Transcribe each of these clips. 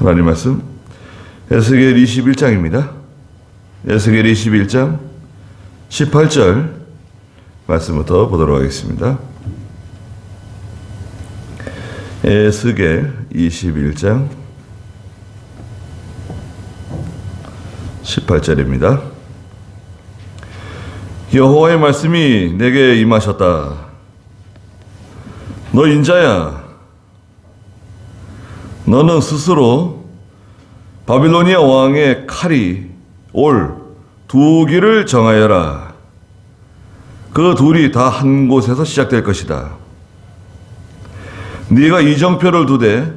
하나님 말씀 에스겔 21장입니다. 에스겔 21장 18절 말씀부터 보도록 하겠습니다. 에스겔 21장 18절입니다. 여호와의 말씀이 내게 임하셨다. 너 인자야, 너는 스스로 바빌로니아 왕의 칼이 올 두 길을 정하여라. 그 둘이 다 한 곳에서 시작될 것이다. 네가 이정표를 두되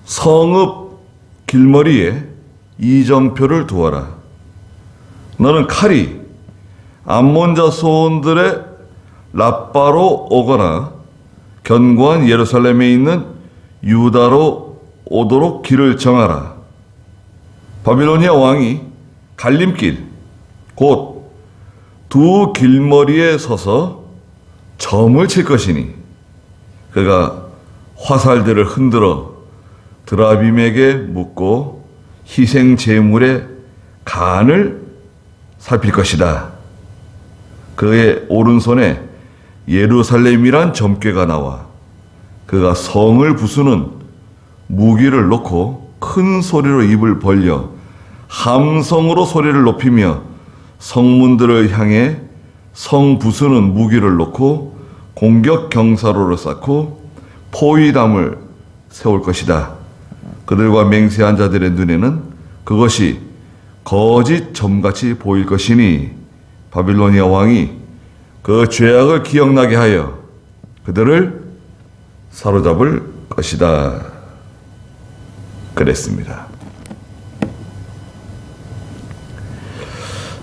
성읍 길머리에 이정표를 두어라. 너는 칼이 암몬 자손들의 라빠로 오거나 견고한 예루살렘에 있는 유다로 오도록 길을 정하라. 바빌로니아 왕이 갈림길 곧 두 길머리에 서서 점을 칠 것이니 그가 화살들을 흔들어 드라빔에게 묻고 희생 제물의 간을 살필 것이다. 그의 오른손에 예루살렘이란 점괘가 나와 그가 성을 부수는 무기를 놓고 큰 소리로 입을 벌려 함성으로 소리를 높이며 성문들을 향해 성 부수는 무기를 놓고 공격 경사로를 쌓고 포위담을 세울 것이다. 그들과 맹세한 자들의 눈에는 그것이 거짓 점같이 보일 것이니 바빌로니아 왕이 그 죄악을 기억나게 하여 그들을 사로잡을 것이다. 그랬습니다.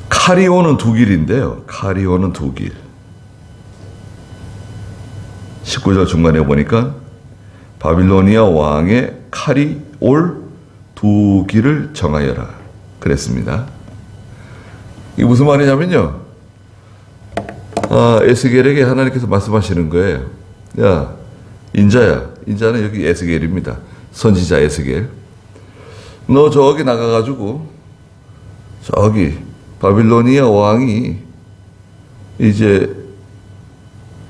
칼이 오는 두 길인데요. 칼이 오는 두 길. 19절 중간에 보니까 바빌로니아 왕의 칼이 올 두 길을 정하여라. 그랬습니다. 이게 무슨 말이냐면요. 에스겔에게 하나님께서 말씀하시는 거예요. 야, 인자야. 인자는 여기 에스겔입니다. 선지자 에스겔. 너 저기 나가가지고 저기 바빌로니아 왕이 이제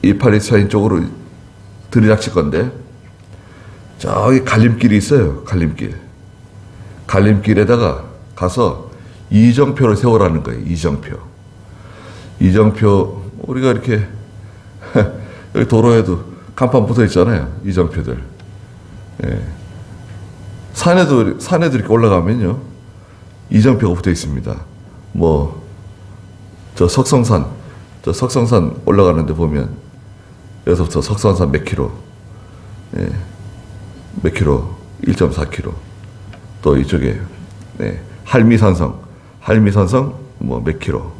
이 팔레스타인 쪽으로 들이닥칠 건데 저기 갈림길이 있어요. 갈림길. 갈림길에다가 가서 이정표를 세우라는 거예요. 이정표. 이정표 우리가 이렇게 여기 도로에도 간판 붙어 있잖아요. 이정표들. 예. 산에도 이렇게 올라가면요. 이정표가 붙어 있습니다. 저 석성산 올라가는데 보면 여기서부터 석성산 몇 킬로, 예, 몇 킬로, 1.4킬로. 또 이쪽에, 네, 할미산성 몇 킬로.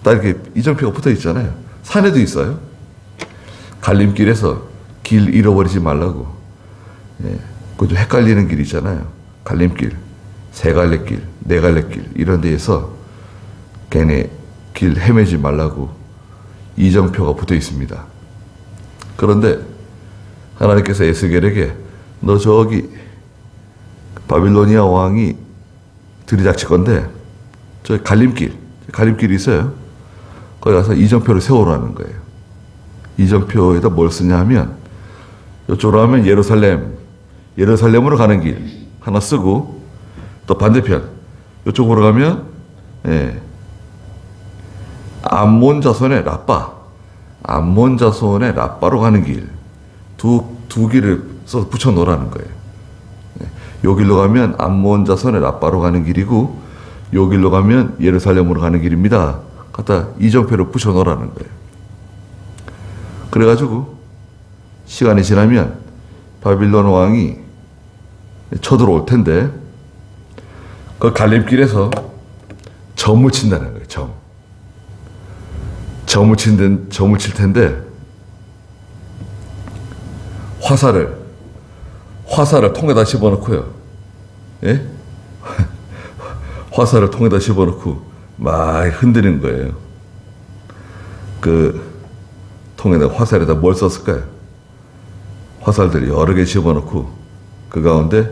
딱 이렇게 이정표가 붙어 있잖아요. 산에도 있어요. 갈림길에서 길 잃어버리지 말라고. 예, 그좀 헷갈리는 길 있잖아요. 갈림길, 세 갈래길, 네 갈래길 이런 데에서 걔네 길 헤매지 말라고 이정표가 붙어 있습니다. 그런데 하나님께서 에스겔에게 너 저기 바빌로니아 왕이 들이닥칠 건데 저 갈림길이 있어요. 거기 가서 이정표를 세우라는 거예요. 이정표에다 뭘 쓰냐 하면 이쪽으로 하면 예루살렘으로 가는 길 하나 쓰고 또 반대편 이쪽으로 가면 암몬 자손의 라빠로 가는 길 두 길을 써서 붙여 놓으라는 거예요. 요 길로 가면 암몬 자손의 라빠로 가는 길이고 요 길로 가면 예루살렘으로 가는 길입니다. 갖다 이정표를 붙여 놓으라는 거예요. 그래가지고 시간이 지나면 바빌론 왕이 쳐들어올 텐데 그 갈림길에서 점을 친다는 거예요. 점을 칠 텐데 화살을 통에다 집어넣고요. 예? 화살을 통에다 집어넣고 막 흔드는 거예요. 그 통에다 화살에다 뭘 썼을까요? 화살들이 여러 개 집어넣고 그 가운데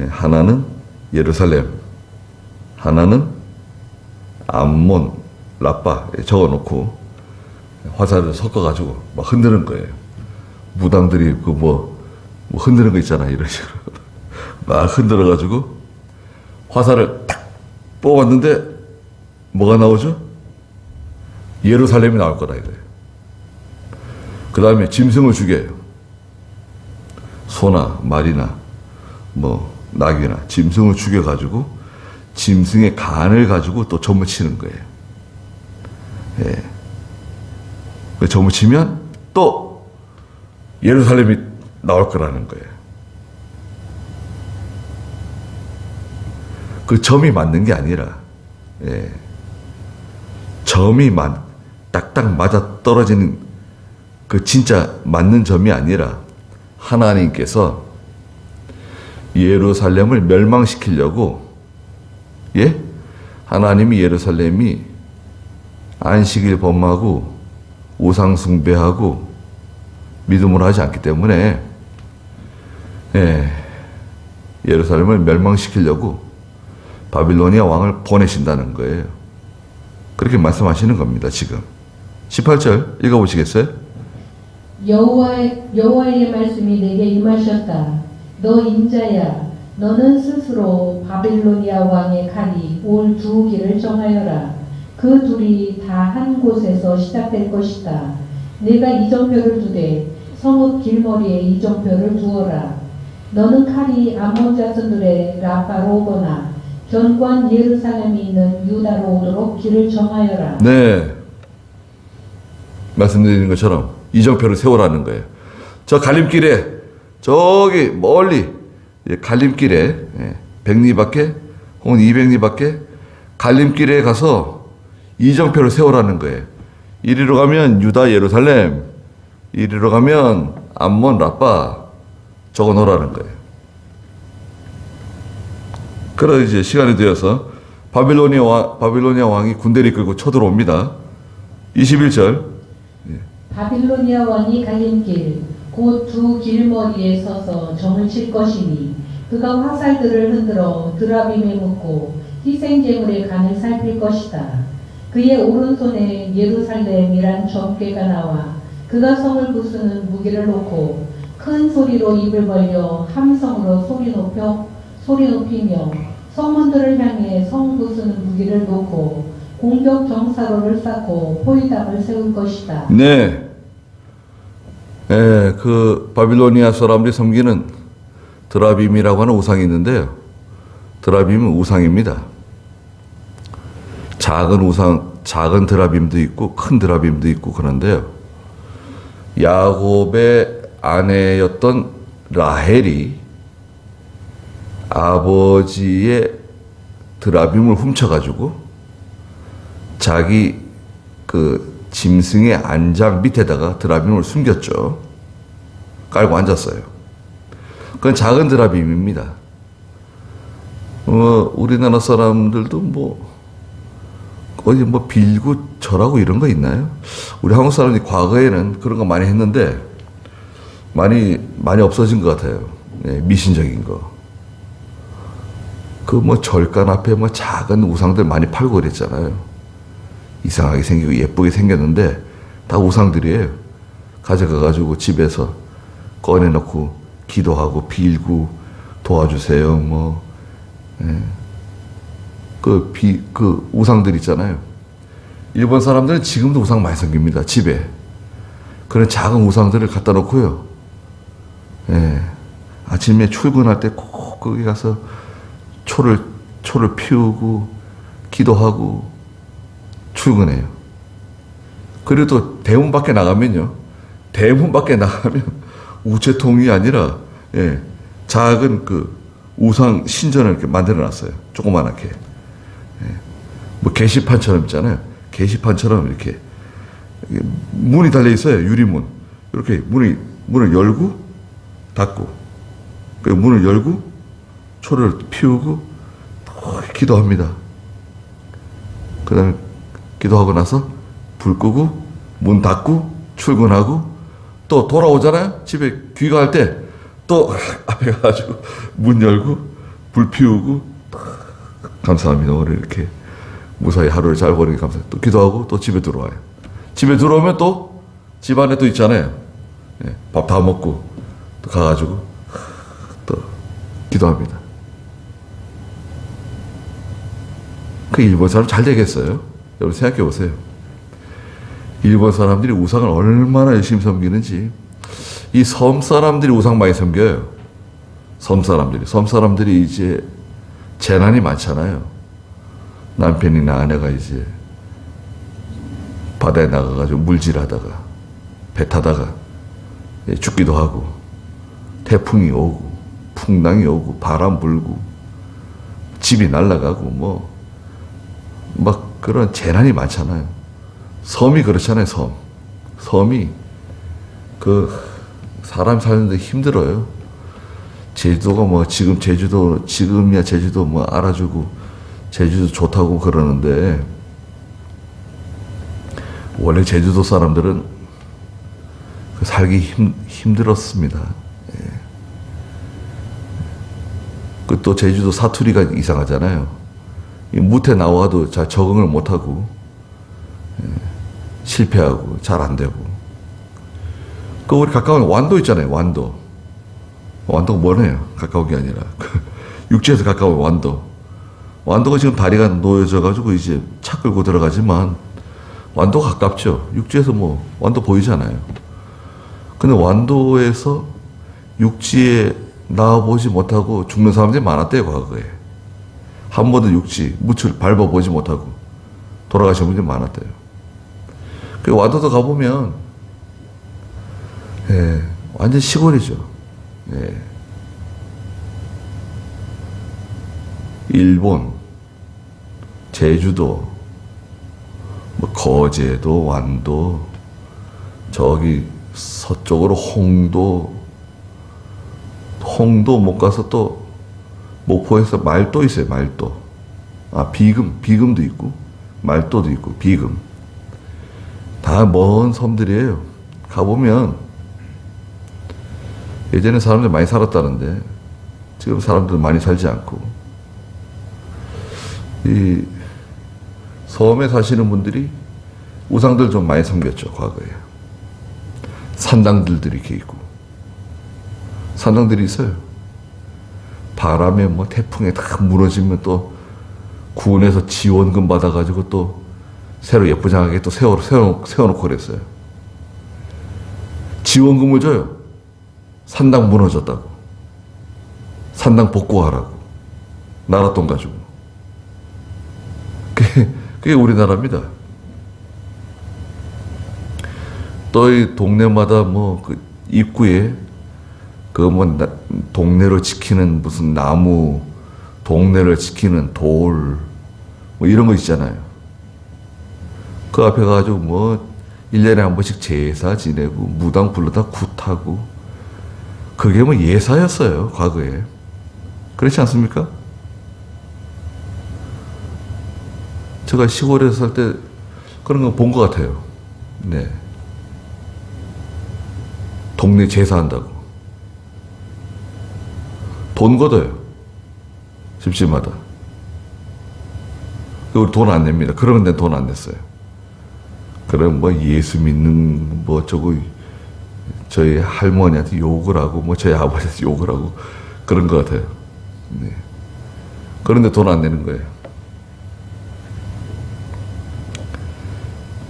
하나는 예루살렘, 하나는 암몬, 라빠 적어놓고 화살을 섞어가지고 막 흔드는 거예요. 무당들이 뭐 흔드는 거 있잖아, 이런 식으로 막 흔들어가지고 화살을 딱 뽑았는데 뭐가 나오죠? 예루살렘이 나올 거다 이거예요. 그 다음에 짐승을 죽여요. 소나 말이나 뭐 낙이나 짐승을 죽여가지고 짐승의 간을 가지고 또 점을 치는 거예요. 그 점을 치면 또 예루살렘이 나올 거라는 거예요. 그 점이 맞는 게 아니라, 점이 딱딱 맞아 떨어지는 그 진짜 맞는 점이 아니라 하나님께서 예루살렘을 멸망시키려고, 하나님이 예루살렘이 안식일 범하고 우상 숭배하고 믿음을 하지 않기 때문에 예루살렘을 멸망시키려고 바빌로니아 왕을 보내신다는 거예요. 그렇게 말씀하시는 겁니다. 지금 18절 읽어보시겠어요? 여호와의 말씀이 내게 임하셨다. 너 인자야, 너는 스스로 바빌로니아 왕의 칼이 올 두 길을 정하여라. 그 둘이 다 한 곳에서 시작될 것이다. 네가 이정표를 두되 성읍 길머리에 이정표를 두어라. 너는 칼이 암몬 자손들의 라빠로 오거나 견고한 예루살렘이 있는 유다로 오도록 길을 정하여라. 네, 말씀드리는 것처럼 이정표를 세우라는 거예요. 저 갈림길에, 저기 멀리 갈림길에 100리 밖에 혹은 200리 밖에 갈림길에 가서 이정표를 세우라는 거예요. 이리로 가면 유다 예루살렘, 이리로 가면 암몬 라빠 적어 놓으라는 거예요. 그러다 이제 시간이 되어서 바빌로니아 왕이 군대를 이끌고 쳐들어옵니다. 21절. 바빌로니아 왕이 갈림길 곧 두 길머리에 서서 정을 칠 것이니 그가 화살들을 흔들어 드라빔에 묶고 희생제물의 간을 살필 것이다. 그의 오른손에 예루살렘이란 점괘가 나와 그가 성을 부수는 무기를 놓고 큰 소리로 입을 벌려 함성으로 소리 높이며 성문들을 향해 성 부수는 무기를 놓고 공격 경사로를 쌓고 포위담을 세울 것이다. 네. 그 바빌로니아 사람들이 섬기는 드라빔이라고 하는 우상이 있는데요. 드라빔은 우상입니다. 작은 드라빔도 있고 큰 드라빔도 있고 그런데요. 야곱의 아내였던 라헬이 아버지의 드라빔을 훔쳐가지고 자기 그 짐승의 안장 밑에다가 드라빔을 숨겼죠. 깔고 앉았어요. 그건 작은 드라빔입니다. 우리나라 사람들도 어디 빌고 절하고 이런 거 있나요? 우리 한국 사람들이 과거에는 그런 거 많이 했는데 많이 없어진 것 같아요. 미신적인 거. 절간 앞에 작은 우상들 많이 팔고 그랬잖아요. 이상하게 생기고 예쁘게 생겼는데 다 우상들이에요. 가져가가지고 집에서 꺼내놓고 기도하고 빌고 도와주세요. 그 우상들 있잖아요. 일본 사람들은 지금도 우상 많이 섬깁니다. 집에. 그런 작은 우상들을 갖다 놓고요. 아침에 출근할 때 꼭 거기 가서 초를 피우고 기도하고 출근해요. 그리고 또 대문 밖에 나가면 우체통이 아니라 작은 그 우상 신전을 이렇게 만들어 놨어요. 조그만하게. 게시판처럼 있잖아요. 게시판처럼 이렇게 문이 달려 있어요. 유리문. 이렇게 문을 열고 닫고, 그 문을 열고 초를 피우고 기도합니다. 그 다음에 기도하고 나서 불 끄고 문 닫고 출근하고 또 돌아오잖아요. 집에 귀가할 때 또 앞에 가가지고 문 열고 불 피우고 감사합니다. 오늘 이렇게 무사히 하루를 잘 보내기 감사합니다. 또 기도하고 또 집에 들어와요. 집에 들어오면 또 집안에 또 있잖아요. 예, 밥 다 먹고 또 가가지고 또 기도합니다. 그 일본 사람 잘 되겠어요? 여러분 생각해 보세요. 일본 사람들이 우상을 얼마나 열심히 섬기는지. 이 섬 사람들이 우상 많이 섬겨요. 섬 사람들이 이제 재난이 많잖아요. 남편이나 아내가 이제 바다에 나가가지고 물질하다가 배 타다가 죽기도 하고, 태풍이 오고 풍랑이 오고 바람 불고 집이 날아가고 막 그런 재난이 많잖아요. 섬이 그렇잖아요. 섬이 그 사람 사는데 힘들어요. 제주도가 지금이야 제주도 알아주고 제주도 좋다고 그러는데, 원래 제주도 사람들은 살기 힘들었습니다. 예. 또 제주도 사투리가 이상하잖아요. 무태 나와도 잘 적응을 못하고, 실패하고 잘 안 되고. 우리 가까운 완도 있잖아요. 완도가 뭐네요? 가까운 게 아니라 육지에서 가까운 완도가 지금 다리가 놓여져 가지고 이제 차 끌고 들어가지만 완도가 가깝죠. 육지에서 완도 보이잖아요. 근데 완도에서 육지에 나와보지 못하고 죽는 사람들이 많았대요. 과거에 한 번도 육지 무출 밟아보지 못하고 돌아가신 분들이 많았대요. 그 완도도 가보면 완전 시골이죠. 일본, 제주도, 거제도, 완도, 저기 서쪽으로 홍도 못 가서 또 목포에서 말도 있어요. 말도. 비금도 있고 말도도 있고 비금. 다 먼 섬들이에요. 가보면 예전에 사람들 많이 살았다는데 지금 사람들 많이 살지 않고, 이 섬에 사시는 분들이 우상들 좀 많이 섬겼죠. 과거에 산당들이 이렇게 있고, 산당들이 있어요. 바람에 태풍에 다 무너지면 또 구원해서 지원금 받아가지고 또 새로 예쁘장하게 또 세워놓고 그랬어요. 지원금을 줘요. 산당 무너졌다고. 산당 복구하라고. 나라 돈 가지고. 그게 우리나라입니다. 또 이 동네마다 그 입구에 동네를 지키는 무슨 나무, 동네를 지키는 돌, 이런 거 있잖아요. 그 앞에 가가지고 1년에 한 번씩 제사 지내고 무당 불러다 굿하고, 그게 예사였어요. 과거에. 그렇지 않습니까? 제가 시골에서 살 때 그런 거 본 것 같아요. 네. 동네 제사한다고. 돈 걷어요. 집집마다. 우리 돈 안 냅니다. 그런 데는 돈 안 냈어요. 그럼 예수 믿는 저희 할머니한테 욕을 하고 저희 아버지한테 욕을 하고 그런 것 같아요. 네. 그런데 돈 안 내는 거예요.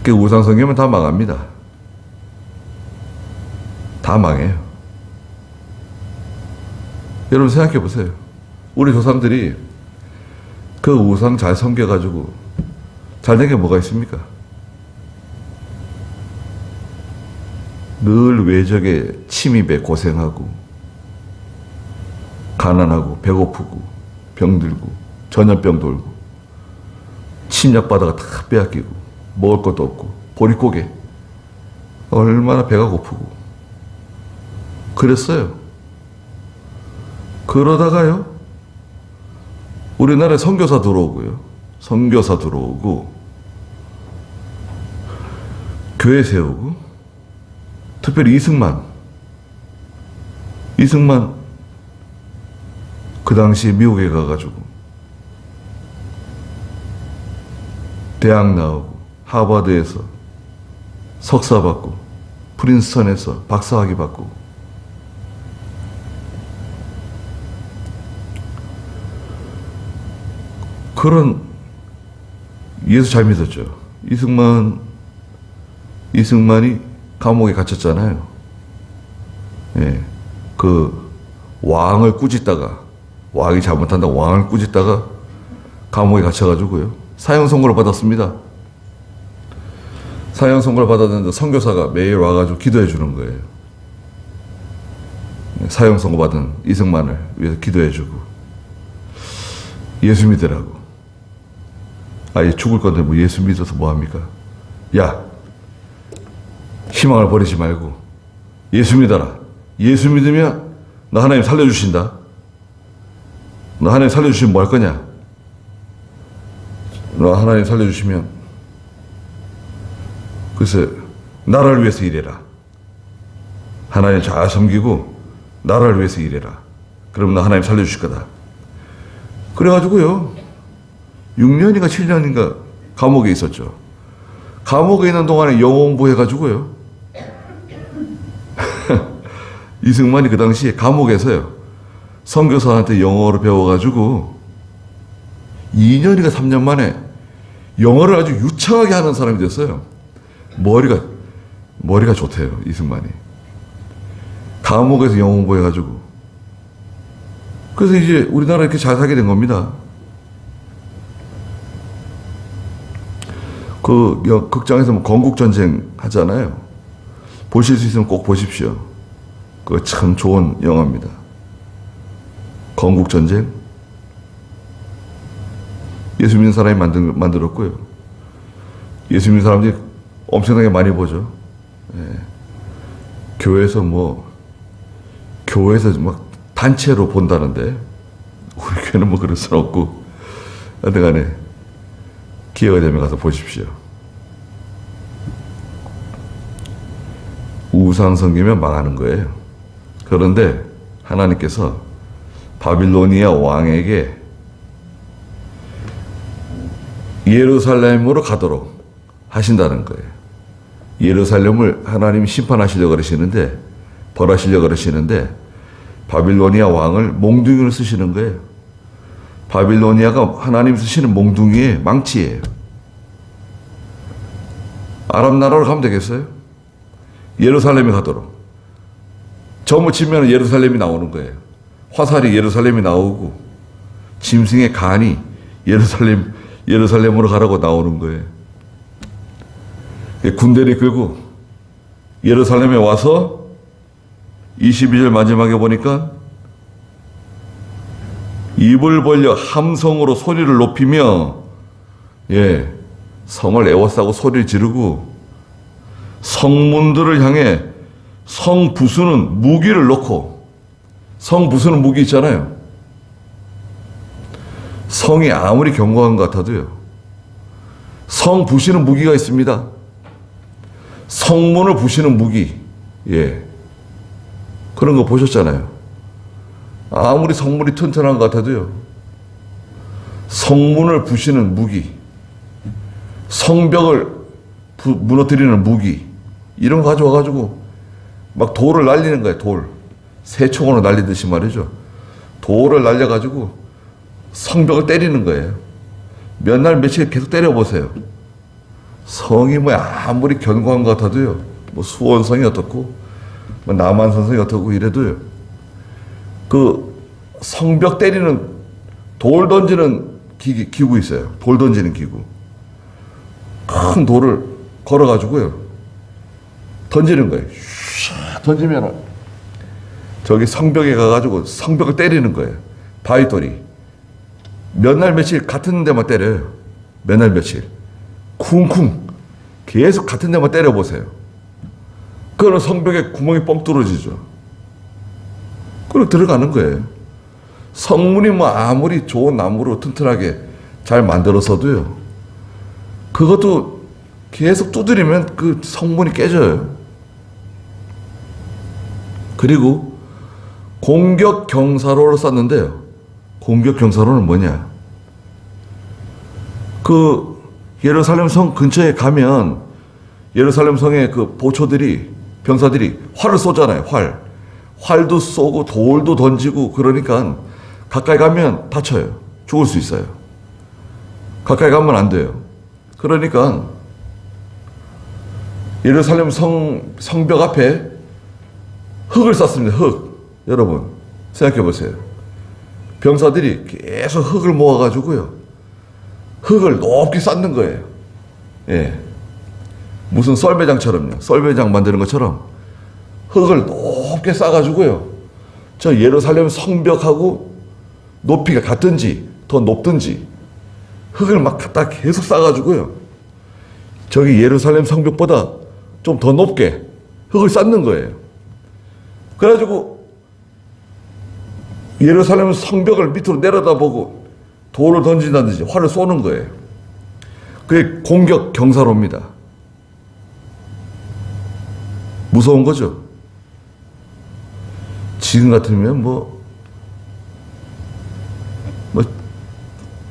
그 우상 섬기면 다 망합니다. 다 망해요. 여러분 생각해 보세요. 우리 조상들이 그 우상 잘 섬겨가지고 잘 된 게 뭐가 있습니까? 늘 외적에 침입에 고생하고, 가난하고, 배고프고, 병들고, 전염병 돌고, 침략받아가 다 빼앗기고, 먹을 것도 없고, 보릿고개. 얼마나 배가 고프고. 그랬어요. 그러다가요, 우리나라에 선교사 들어오고요. 선교사 들어오고, 교회 세우고, 특별히 이승만 그 당시 미국에 가가지고 대학 나오고 하버드에서 석사 받고 프린스턴에서 박사학위 받고 그런 예수 잘 믿었죠. 이승만이 감옥에 갇혔잖아요. 예, 그 왕을 꾸짖다가 왕이 잘못한다고 왕을 꾸짖다가 감옥에 갇혀가지고요. 사형 선고를 받았습니다. 사형 선고를 받았는데 선교사가 매일 와가지고 기도해 주는 거예요. 사형 선고 받은 이승만을 위해서 기도해 주고 예수 믿으라고. 아예 죽을 건데 뭐 예수 믿어서 뭐 합니까? 야, 희망을 버리지 말고 예수 믿어라. 예수 믿으면 너 하나님 살려주신다. 너 하나님 살려주시면 뭐 할 거냐? 너 하나님 살려주시면 글쎄 나라를 위해서 일해라. 하나님 잘 섬기고 나라를 위해서 일해라. 그럼 너 하나님 살려주실 거다. 그래가지고요 6년인가 7년인가 감옥에 있었죠. 감옥에 있는 동안에 영어 공부해가지고요 이승만이 그 당시에 감옥에서요 선교사한테 영어를 배워가지고 2년인가 3년 만에 영어를 아주 유창하게 하는 사람이 됐어요. 머리가 좋대요 이승만이. 감옥에서 영어 공부해가지고. 그래서 이제 우리나라 이렇게 잘 살게 된 겁니다. 그 극장에서 뭐 건국전쟁 하잖아요. 보실 수 있으면 꼭 보십시오. 그거 참 좋은 영화입니다. 건국전쟁. 예수 믿는 사람이 만들었고요. 예수 믿는 사람들이 엄청나게 많이 보죠. 예. 교회에서 막 단체로 본다는데 우리 교회는 뭐 그럴 수는 없고 하여튼 간에 기회가 되면 가서 보십시오. 우상 섬기면 망하는 거예요. 그런데 하나님께서 바빌로니아 왕에게 예루살렘으로 가도록 하신다는 거예요. 예루살렘을 하나님이 심판하시려고 그러시는데 벌하시려고 그러시는데 바빌로니아 왕을 몽둥이로 쓰시는 거예요. 바빌로니아가 하나님 쓰시는 몽둥이의 망치예요. 아랍 나라로 가면 되겠어요? 예루살렘에 가도록. 점을 치면 예루살렘이 나오는 거예요. 화살이 예루살렘이 나오고 짐승의 간이 예루살렘으로 가라고 나오는 거예요. 군대를 끌고 예루살렘에 와서 22절 마지막에 보니까 입을 벌려 함성으로 소리를 높이며 성을 에워싸고 소리를 지르고 성문들을 향해 성 부수는 무기를 놓고 성 부수는 무기 있잖아요. 성이 아무리 견고한 것 같아도요. 성 부시는 무기가 있습니다. 성문을 부시는 무기. 그런 거 보셨잖아요. 아무리 성문이 튼튼한 것 같아도요. 성문을 부시는 무기. 성벽을 무너뜨리는 무기. 이런 거 가져와가지고 막 돌을 날리는 거예요. 돌. 새총으로 날리듯이 말이죠. 돌을 날려가지고 성벽을 때리는 거예요. 몇 날 며칠 계속 때려보세요. 성이 아무리 견고한 것 같아도요. 수원성이 어떻고 남한산성이 어떻고 이래도요. 그 성벽 때리는 돌 던지는 기구 있어요. 돌 던지는 기구. 큰 돌을 걸어가지고요. 던지는 거예요. 던지면 저기 성벽에 가가지고 성벽을 때리는 거예요. 바위돌이. 몇 날 며칠 같은 데만 때려요. 몇 날 며칠. 쿵쿵. 계속 같은 데만 때려보세요. 그러면 성벽에 구멍이 뻥 뚫어지죠. 그리고 들어가는 거예요. 성문이 아무리 좋은 나무로 튼튼하게 잘 만들어서도요. 그것도 계속 두드리면 그 성문이 깨져요. 그리고 공격 경사로를 쐈는데요. 공격 경사로는 뭐냐? 그 예루살렘 성 근처에 가면 예루살렘 성의 그 보초들이 병사들이 활을 쏘잖아요. 활도 쏘고 돌도 던지고 그러니까 가까이 가면 다쳐요. 죽을 수 있어요. 가까이 가면 안 돼요. 그러니까 예루살렘 성벽 앞에 흙을 쌌습니다. 흙. 여러분 생각해 보세요. 병사들이 계속 흙을 모아가지고요. 흙을 높게 쌓는 거예요. 예. 무슨 썰매장처럼요. 썰매장 만드는 것처럼 흙을 높게 쌓아가지고요. 저 예루살렘 성벽하고 높이가 같든지 더 높든지 흙을 막 갖다 계속 쌓아가지고요. 저기 예루살렘 성벽보다 좀 더 높게 흙을 쌓는 거예요. 그래가지고 예루살렘 성벽을 밑으로 내려다보고 돌을 던진다든지 활을 쏘는 거예요. 그게 공격 경사로입니다. 무서운 거죠. 지금 같으면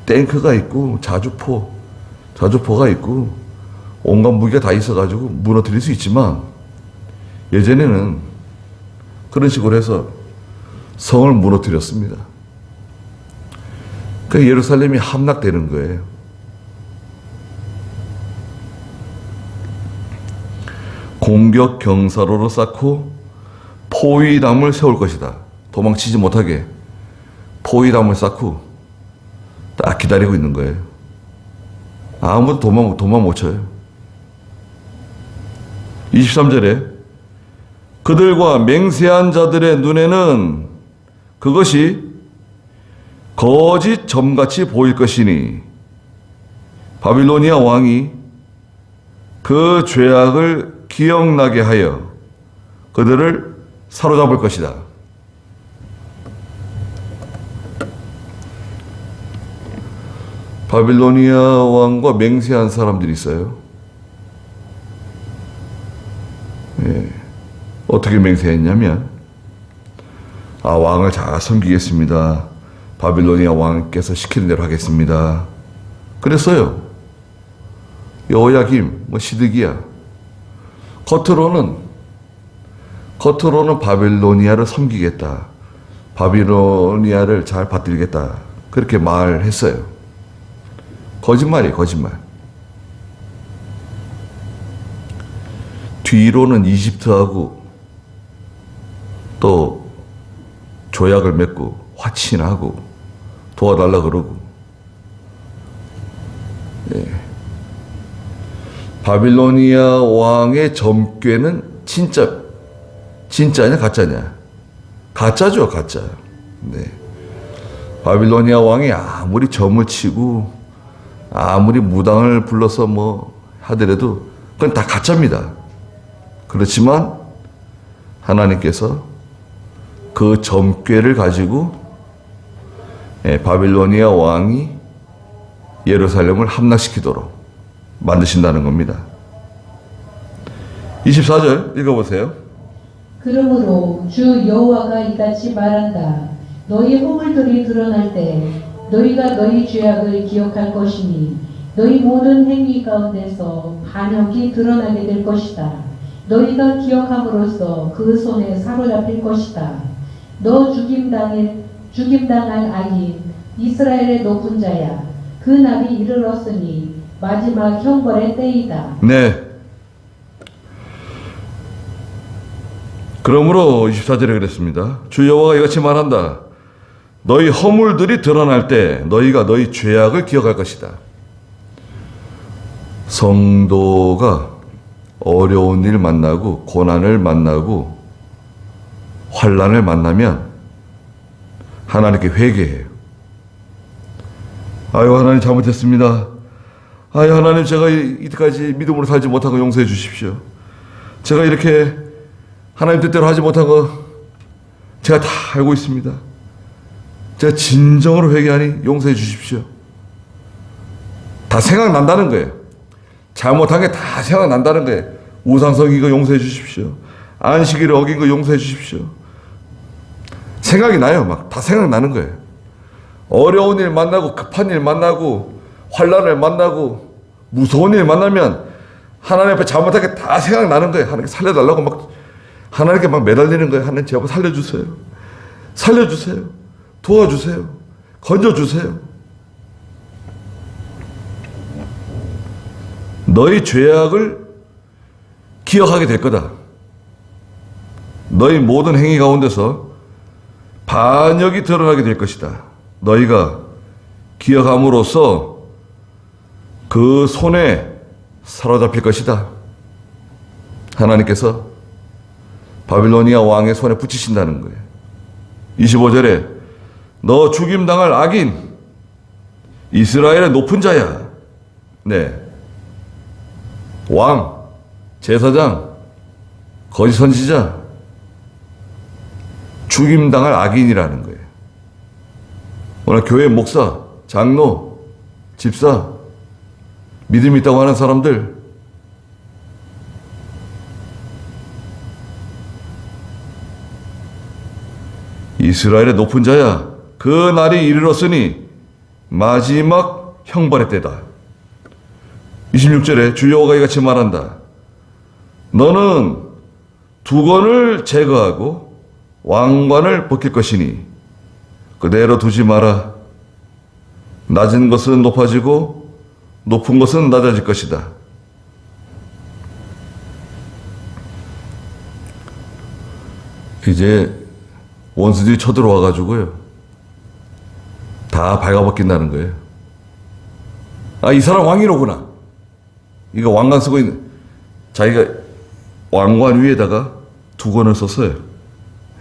탱크가 있고 자주포가 있고 온갖 무기가 다 있어가지고 무너뜨릴 수 있지만 예전에는 그런 식으로 해서 성을 무너뜨렸습니다. 그 예루살렘이 함락되는 거예요. 공격 경사로로 쌓고 포위담을 세울 것이다. 도망치지 못하게 포위담을 쌓고 딱 기다리고 있는 거예요. 아무도 도망 못 쳐요. 23절에 그들과 맹세한 자들의 눈에는 그것이 거짓 점같이 보일 것이니 바빌로니아 왕이 그 죄악을 기억나게 하여 그들을 사로잡을 것이다. 바빌로니아 왕과 맹세한 사람들이 있어요. 예. 어떻게 맹세했냐면 왕을 잘 섬기겠습니다. 바빌로니아 왕께서 시키는 대로 하겠습니다. 그랬어요. 여호야김, 시드기야. 겉으로는 바빌로니아를 섬기겠다. 바빌로니아를 잘 받들겠다. 그렇게 말했어요. 거짓말이에요, 거짓말. 뒤로는 이집트하고 또 조약을 맺고 화친하고 도와달라 그러고. 예. 바빌로니아 왕의 점괘는 진짜냐 가짜냐? 가짜죠, 가짜. 네. 바빌로니아 왕이 아무리 점을 치고 아무리 무당을 불러서 하더라도 그건 다 가짜입니다. 그렇지만 하나님께서 그 점괘를 가지고 바빌로니아 왕이 예루살렘을 함락시키도록 만드신다는 겁니다. 24절 읽어보세요. 그러므로 주 여호와가 이같이 말한다. 너희 허물들이 드러날 때 너희가 너희 죄악을 기억할 것이니 너희 모든 행위 가운데서 반역이 드러나게 될 것이다. 너희가 기억함으로써 그 손에 사로잡힐 것이다. 너 죽임당할 악인 이스라엘의 높은 자야. 그 날이 이르렀으니 마지막 형벌의 때이다. 네. 그러므로 24절에 그랬습니다. 주 여호와가 이같이 말한다. 너희 허물들이 드러날 때 너희가 너희 죄악을 기억할 것이다. 성도가 어려운 일 만나고 고난을 만나고 환난을 만나면 하나님께 회개해요. 아유, 하나님 잘못했습니다. 아유, 하나님 제가 이때까지 믿음으로 살지 못한 거 용서해 주십시오. 제가 이렇게 하나님 뜻대로 하지 못한 거 제가 다 알고 있습니다. 제가 진정으로 회개하니 용서해 주십시오. 다 생각난다는 거예요. 잘못한 게 다 생각난다는 거예요. 우상성인 거 용서해 주십시오. 안식일을 어긴 거 용서해 주십시오. 생각이 나요. 막 다 생각나는 거예요. 어려운 일 만나고 급한 일 만나고 환난을 만나고 무서운 일 만나면 하나님 앞에 잘못한 게 다 생각나는 거예요. 하나님께 살려달라고 막 하나님께 막 매달리는 거예요. 하나님 제발 살려주세요. 살려주세요. 도와주세요. 건져주세요. 너희 죄악을 기억하게 될 거다. 너희 모든 행위 가운데서 반역이 드러나게 될 것이다. 너희가 기억함으로써 그 손에 사로잡힐 것이다. 하나님께서 바빌로니아 왕의 손에 붙이신다는 거예요. 25절에 너 죽임당할 악인 이스라엘의 높은 자야. 네. 왕, 제사장, 거짓 선지자, 죽임당할 악인이라는 거예요. 오늘 교회 목사, 장로, 집사, 믿음 있다고 하는 사람들, 이스라엘의 높은 자야, 그 날이 이르렀으니 마지막 형벌의 때다. 26절에 주 여호와가 이같이 말한다. 너는 두건을 제거하고 왕관을 벗길 것이니 그대로 두지 마라. 낮은 것은 높아지고 높은 것은 낮아질 것이다. 이제 원수들이 쳐들어와 가지고요, 다 발가벗긴다는 거예요. 아, 이 사람 왕이로구나. 이거 왕관 쓰고 있는, 자기가 왕관 위에다가 두건을 썼어요.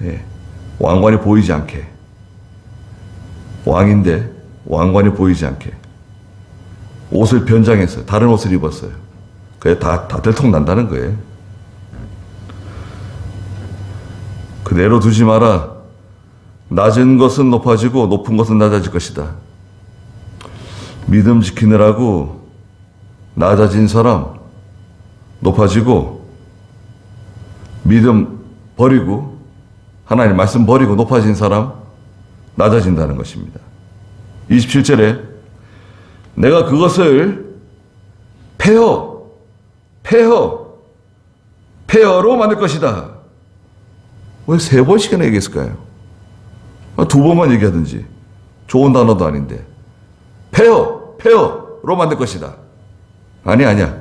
예. 왕관이 보이지 않게. 왕인데 왕관이 보이지 않게 옷을 변장했어요. 다른 옷을 입었어요. 그게 다 들통난다는 거예요. 그대로 두지 마라. 낮은 것은 높아지고 높은 것은 낮아질 것이다. 믿음 지키느라고 낮아진 사람 높아지고, 믿음 버리고 하나님 말씀 버리고 높아진 사람 낮아진다는 것입니다. 27절에 내가 그것을 폐허로 만들 것이다. 왜 3번씩이나 얘기했을까요? 2번만 얘기하든지. 좋은 단어도 아닌데. 폐허로 만들 것이다. 아니야.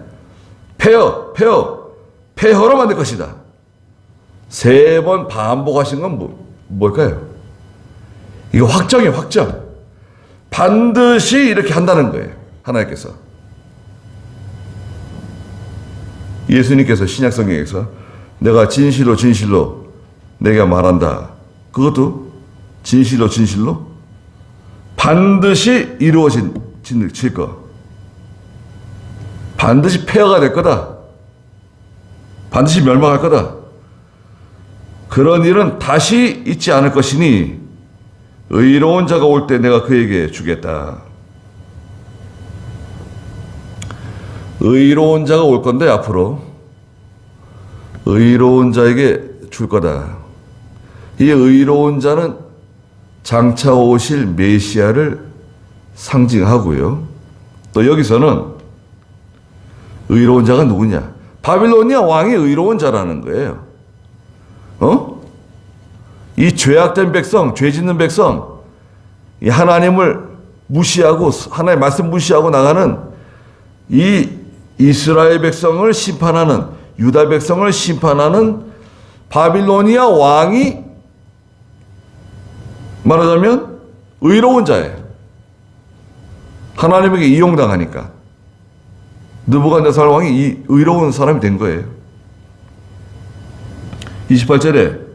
폐허로 만들 것이다. 3번 반복하신 건 뭘까요? 이거 확정이에요, 확정. 반드시 이렇게 한다는 거예요, 하나님께서. 예수님께서 신약성경에서 내가 진실로 내가 말한다. 그것도 진실로 반드시 이루어질 거. 반드시 폐허가 될 거다. 반드시 멸망할 거다. 그런 일은 다시 있지 않을 것이니 의로운 자가 올 때 내가 그에게 주겠다. 의로운 자가 올 건데 앞으로 의로운 자에게 줄 거다. 이 의로운 자는 장차 오실 메시아를 상징하고요. 또 여기서는 의로운 자가 누구냐? 바빌로니아 왕이 의로운 자라는 거예요. 이 죄악된 백성, 죄 짓는 백성, 이 하나님을 무시하고 하나님의 말씀 무시하고 나가는 이 이스라엘 백성을 심판하는, 유다 백성을 심판하는 바빌로니아 왕이 말하자면 의로운 자예요. 하나님에게 이용당하니까 느부갓네살 왕이 이 의로운 사람이 된 거예요. 28절에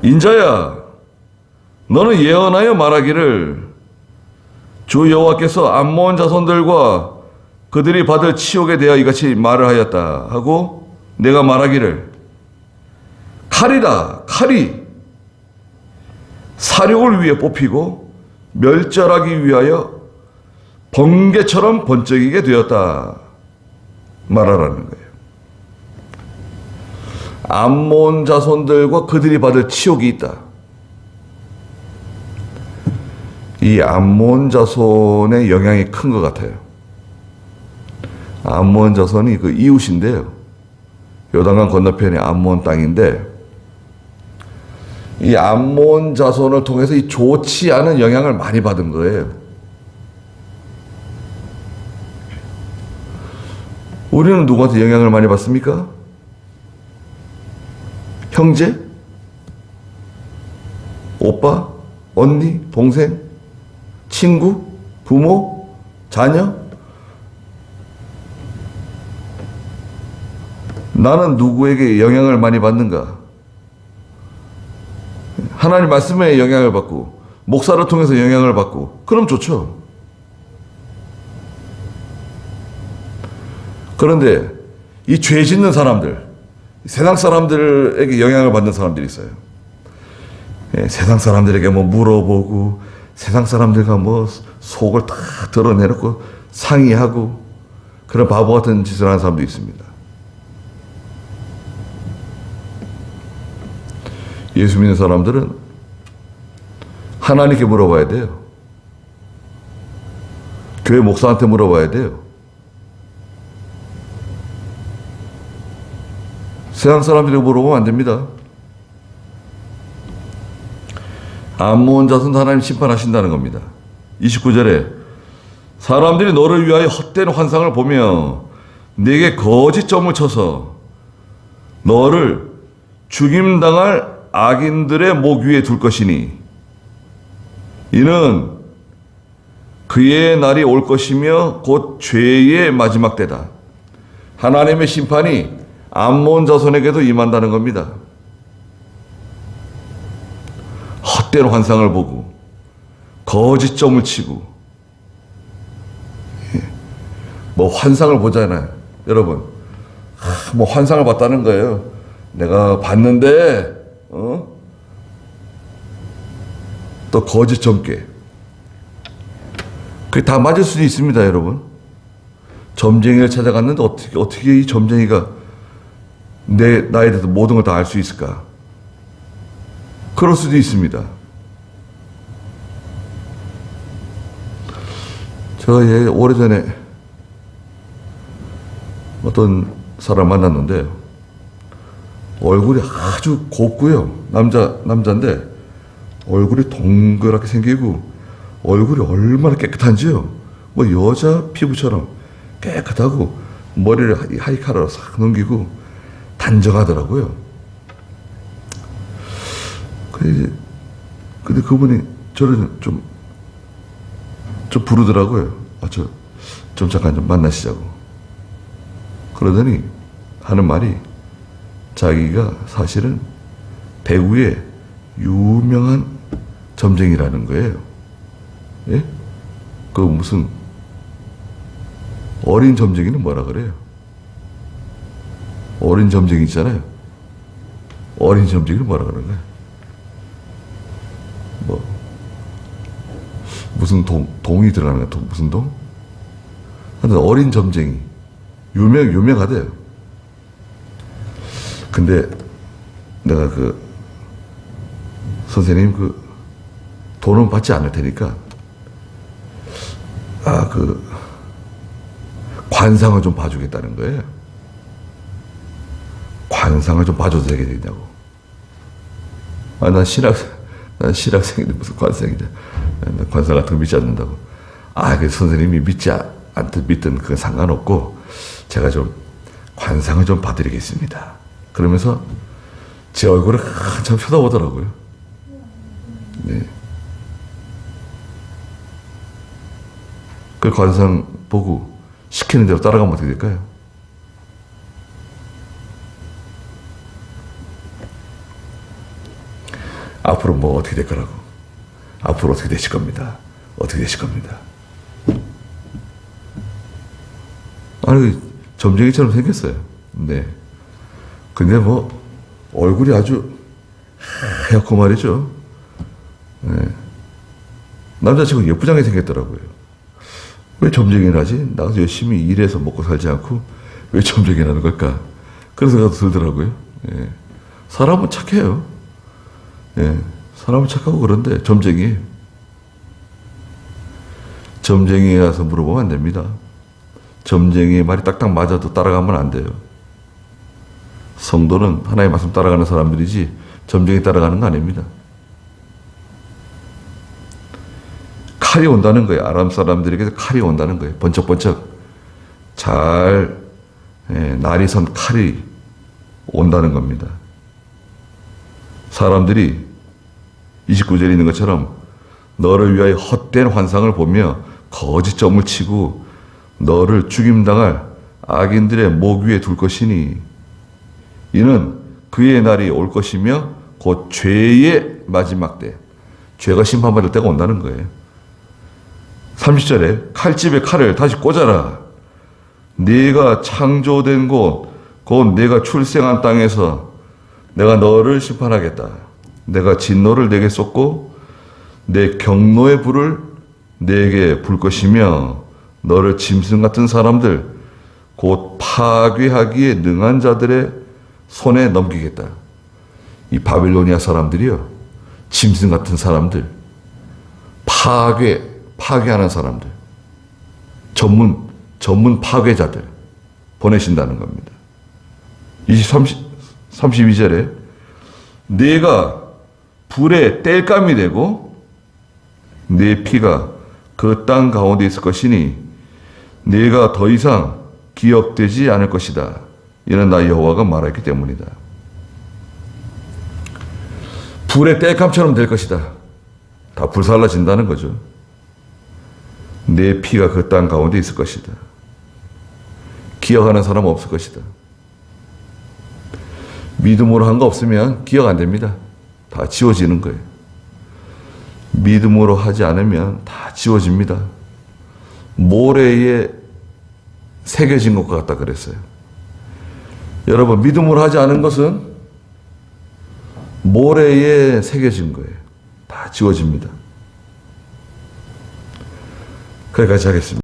인자야, 너는 예언하여 말하기를 주 여호와께서 암몬 자손들과 그들이 받을 치욕에 대하여 이같이 말을 하였다 하고, 내가 말하기를 칼이다, 칼이 사륙을 위해 뽑히고 멸절하기 위하여 번개처럼 번쩍이게 되었다 말하라는 거예요. 암몬 자손들과 그들이 받을 치욕이 있다. 이 암몬 자손의 영향이 큰 것 같아요. 암몬 자손이 그 이웃인데요. 요단강 건너편이 암몬 땅인데, 이 암몬 자손을 통해서 이 좋지 않은 영향을 많이 받은 거예요. 우리는 누구한테 영향을 많이 받습니까? 형제? 오빠? 언니? 동생? 친구? 부모? 자녀? 나는 누구에게 영향을 많이 받는가? 하나님 말씀에 영향을 받고 목사를 통해서 영향을 받고 그럼 좋죠. 그런데 이 죄 짓는 사람들, 세상 사람들에게 영향을 받는 사람들이 있어요. 예, 세상 사람들에게 뭐 물어보고 세상 사람들과 뭐 속을 다 드러내놓고 상의하고 그런 바보 같은 짓을 하는 사람도 있습니다. 예수 믿는 사람들은 하나님께 물어봐야 돼요. 교회 목사한테 물어봐야 돼요. 세상 사람들에게 물어보면 안 됩니다. 암몬 자손 하나님 심판하신다는 겁니다. 29절에 사람들이 너를 위하여 헛된 환상을 보며 네게 거짓점을 쳐서 너를 죽임당할 악인들의 목 위에 둘 것이니 이는 그의 날이 올 것이며 곧 죄의 마지막 때다. 하나님의 심판이 암몬 자손에게도 임한다는 겁니다. 헛된 환상을 보고 거짓점을 치고 뭐 환상을 보잖아요. 여러분 뭐 환상을 봤다는 거예요. 내가 봤는데 또 거짓점괘 그게 다 맞을 수도 있습니다. 여러분 점쟁이를 찾아갔는데 어떻게 이 점쟁이가 나에 대해서 모든 걸 다 알 수 있을까? 그럴 수도 있습니다. 제가 오래전에 어떤 사람 만났는데 얼굴이 아주 곱고요. 남자인데 얼굴이 동그랗게 생기고 얼굴이 얼마나 깨끗한지요. 뭐 여자 피부처럼 깨끗하고 머리를 하이카라로 싹 넘기고 단정하더라고요. 근데 그분이 저를 좀 부르더라고요. 좀 잠깐 좀 만나시자고. 그러더니 하는 말이 자기가 사실은 배구의 유명한 점쟁이라는 거예요. 예? 그 무슨 어린 점쟁이는 뭐라 그래요? 어린 점쟁이 있잖아요. 어린 점쟁이는 뭐라 그러는 거예요? 뭐 무슨 동이 들어가는 거야? 무슨 동? 근데 어린 점쟁이 유명하대요. 근데 내가 선생님 돈은 받지 않을 테니까 관상을 좀 봐주겠다는 거예요. 관상을 좀 봐줘도 되겠냐고. 난 신학생인데 무슨 관상이냐. 관상 같은 거 믿지 않는다고. 그 선생님이 믿든 그건 상관없고 제가 좀 관상을 좀 봐드리겠습니다. 그러면서 제 얼굴을 한참 쳐다보더라고요. 네. 그 관상 보고 시키는 대로 따라가면 어떻게 될까요? 앞으로 뭐 어떻게 될 거라고. 앞으로 어떻게 되실 겁니다. 어떻게 되실 겁니다. 점쟁이처럼 생겼어요. 네. 근데 뭐 얼굴이 아주 하얗고 말이죠. 네. 남자친구 예쁘장하게 생겼더라고요. 왜 점쟁이를 하지? 나가서 열심히 일해서 먹고 살지 않고 왜 점쟁이를 하는 걸까? 그런 생각도 들더라고요. 예. 사람은 착해요. 예. 사람은 착하고 그런데 점쟁이. 점쟁이에 가서 물어보면 안 됩니다. 점쟁이의 말이 딱딱 맞아도 따라가면 안 돼요. 성도는 하나님의 말씀 따라가는 사람들이지 점쟁이 따라가는 거 아닙니다. 칼이 온다는 거예요. 아람 사람들에게 칼이 온다는 거예요. 번쩍번쩍 잘 날이 선 칼이 온다는 겁니다. 사람들이 29절에 있는 것처럼 너를 위하여 헛된 환상을 보며 거짓 점을 치고 너를 죽임당할 악인들의 목 위에 둘 것이니 이는 그의 날이 올 것이며 곧 죄의 마지막 때, 죄가 심판받을 때가 온다는 거예요. 30절에 칼집에 칼을 다시 꽂아라. 네가 창조된 곳, 곧 네가 출생한 땅에서 내가 너를 심판하겠다. 내가 진노를 내게 쏟고 내 경노의 불을 네게 불 것이며 너를 짐승 같은 사람들, 곧 파괴하기에 능한 자들의 손에 넘기겠다. 이 바빌로니아 사람들이요, 짐승 같은 사람들, 파괴하는 사람들, 전문 파괴자들 보내신다는 겁니다. 32절에 네가 불에 땔감이 되고 네 피가 그 땅 가운데 있을 것이니 네가 더 이상 기억되지 않을 것이다. 이는 나 여호와가 말했기 때문이다. 불의 땔감처럼 될 것이다. 다 불살라진다는 거죠. 내 피가 그 땅 가운데 있을 것이다. 기억하는 사람 없을 것이다. 믿음으로 한 거 없으면 기억 안 됩니다. 다 지워지는 거예요. 믿음으로 하지 않으면 다 지워집니다. 모래에 새겨진 것 같다 그랬어요. 여러분, 믿음으로 하지 않은 것은 모래에 새겨진 거예요. 다 지워집니다. 거기까지 하겠습니다.